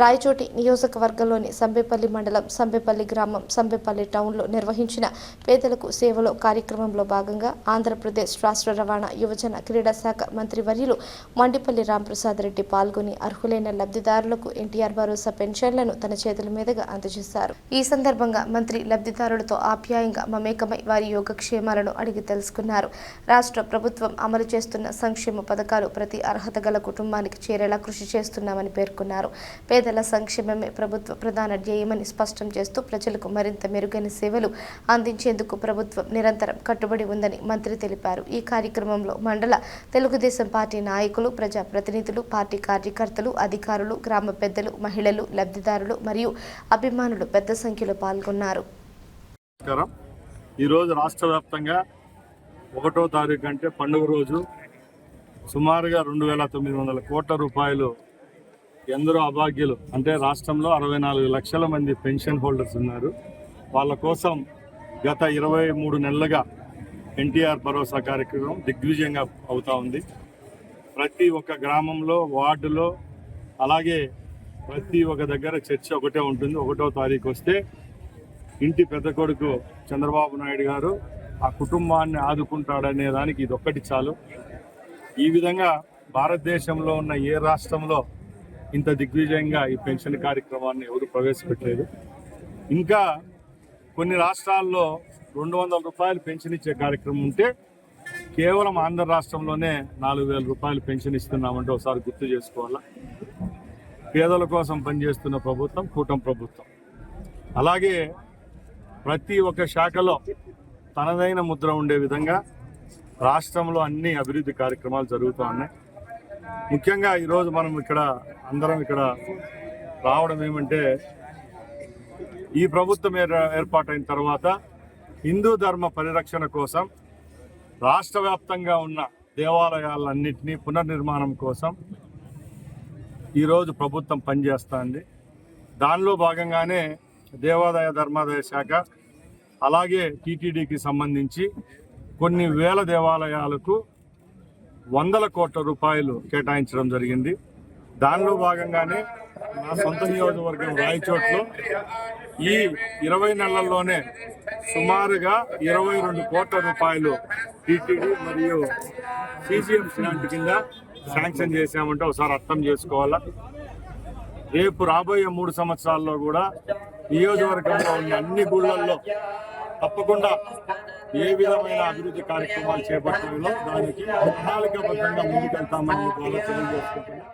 రాయచోటి నియోజకవర్గంలోని సంబేపల్లి మండలం సంబేపల్లి గ్రామం సంబేపల్లి టౌన్లో నిర్వహించిన పేదలకు సేవలో కార్యక్రమంలో భాగంగా ఆంధ్రప్రదేశ్ రాష్ట్ర రవాణా యువజన క్రీడా శాఖ మంత్రివర్యులు మండిపల్లి రాంప్రసాద్ రెడ్డి పాల్గొని అర్హులైన లబ్ధిదారులకు ఎన్టీఆర్ భరోసా పెన్షన్లను తన చేతుల మీదుగా అందజేశారు. ఈ సందర్భంగా మంత్రి లబ్ధిదారులతో ఆప్యాయంగా మమేకమై వారి యోగక్షేమాలను అడిగి తెలుసుకున్నారు. రాష్ట్ర ప్రభుత్వం అమలు చేస్తున్న సంక్షేమ పథకాలు ప్రతి అర్హత గల కుటుంబానికి చేరేలా కృషి చేస్తున్నామని పేర్కొన్నారు. పేదల సంక్షేమమే ప్రభుత్వ ప్రధాన ధ్యేయమని స్పష్టం చేస్తూ ప్రజలకు మరింత మెరుగైన సేవలు అందించేందుకు ప్రభుత్వం నిరంతరం కట్టుబడి ఉందని మంత్రి తెలిపారు. ఈ కార్యక్రమంలో మండల తెలుగుదేశం పార్టీ నాయకులు, ప్రజాప్రతినిధులు, పార్టీ కార్యకర్తలు, అధికారులు, గ్రామ పెద్దలు, మహిళలు, లబ్ధిదారులు మరియు అభిమానులు పెద్ద సంఖ్యలో పాల్గొన్నారు. ఈరోజు రాష్ట్ర వ్యాప్తంగా 1వ తారీఖు అంటే పండుగ రోజు సుమారుగా 2,900 కోట్ల రూపాయలు ఎందరో అభాగ్యులు అంటే రాష్ట్రంలో 64 లక్షల మంది పెన్షన్ హోల్డర్స్ ఉన్నారు. వాళ్ళ కోసం గత 23 నెలలుగా ఎన్టీఆర్ భరోసా కార్యక్రమం దిగ్విజయంగా అవుతూ ఉంది. ప్రతి ఒక్క గ్రామంలో, వార్డులో, అలాగే ప్రతి ఒక్క దగ్గర చర్చ ఒకటే ఉంటుంది. 1వ తారీఖు వస్తే ఇంటి పెద్ద కొడుకు చంద్రబాబు నాయుడు గారు ఆ కుటుంబాన్ని ఆదుకుంటాడనే దానికి ఇదొక్కటి చాలు. ఈ విధంగా భారతదేశంలో ఉన్న ఏ రాష్ట్రంలో ఇంత దిగ్విజయంగా ఈ పెన్షన్ కార్యక్రమాన్ని ఎవరు ప్రవేశపెట్టలేదు. ఇంకా కొన్ని రాష్ట్రాల్లో 200 రూపాయలు పెన్షన్ ఇచ్చే కార్యక్రమం ఉంటే కేవలం ఆంధ్ర రాష్ట్రంలోనే 4,000 రూపాయలు పెన్షన్ ఇస్తున్నామంటే ఒకసారి గుర్తు చేసుకోవాలా. పేదల కోసం పనిచేస్తున్న ప్రభుత్వం కూటమి ప్రభుత్వం. అలాగే ప్రతి ఒక్క శాఖలో తనదైన ముద్ర ఉండే విధంగా రాష్ట్రంలో అన్ని అభివృద్ధి కార్యక్రమాలు జరుగుతూ ఉన్నాయి. ముఖ్యంగా ఈరోజు మనం అందరం ఇక్కడ రావడం ఏమంటే, ఈ ప్రభుత్వం ఏర్పాటైన తర్వాత హిందూ ధర్మ పరిరక్షణ కోసం రాష్ట్ర వ్యాప్తంగా ఉన్న దేవాలయాలన్నింటినీ పునర్నిర్మాణం కోసం ఈరోజు ప్రభుత్వం పనిచేస్తుంది. దానిలో భాగంగానే దేవాదాయ ధర్మాదాయ శాఖ అలాగే టీటీడీకి సంబంధించి కొన్ని వేల దేవాలయాలకు 100 కోట్ల రూపాయలు కేటాయించడం జరిగింది. దానిలో భాగంగానే నా సొంత నియోజకవర్గం రాయచోట్లో ఈ 20 నెలల్లోనే సుమారుగా 22 కోట్ల రూపాయలు టీటీడీ మరియు సీసీఎం గ్రాంట్ కింద శాంక్షన్ చేశామంటే ఒకసారి అర్థం చేసుకోవాలా. రేపు రాబోయే 3 సంవత్సరాల్లో కూడా నియోజకవర్గంలో ఉన్న అన్ని గుళ్ళల్లో తప్పకుండా ఏ విధమైన అభివృద్ధి కార్యక్రమాలు చేపట్టడంలో దానికి ప్రణాళికాబద్ధంగా ముందుకెళ్తామని తెలియజేసుకుంటున్నాం.